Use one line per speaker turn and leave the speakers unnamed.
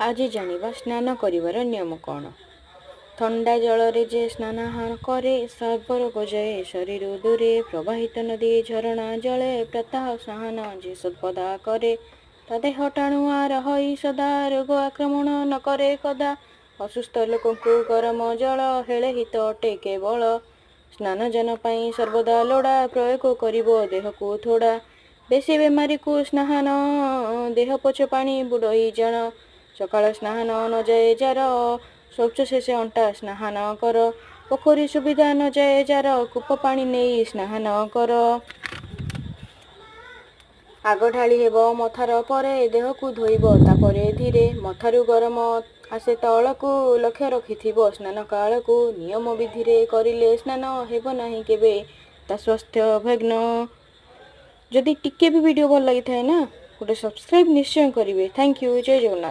आज जानिबा स्नान करिवार नियम कौन। थंडा जल जे स्नान करे सर्वरोग जये शरीर दूरे प्रवाहित नदी झरणा जले प्रातः स्नान जे सत्पदा करे ता देह टाणुआ रही सदा रोग आक्रमण न करे कदा असुस्थ लोक गरम जल हेले हित अटे केवल स्नान जन पाई सर्वदा लोड़ा प्रयोग करिबो देह को थोड़ा बेसी बेमारी को स्नान देह पोछ पानी बुड़ई जान सकाळ स्नान न जाए जार शौच शेष अंटा स्नान कर पोखरी सुविधा न जाए जार कूप पानी नहीं स्नान कर आग ढाली हेब मथार परे देह को धोइब तापरे धीरे मथारु गरम आसे तल को लक्ष्य रखिथिबो स्नान काल को नियम विधि करिले स्नान हेब नाही केबे ता स्वास्थ्य भग्न। जदि टिके भी वीडियो भल लगी थाए ना गोटे सब्सक्राइब निश्चय करेंगे। Thank you. जय जगन्नाथ।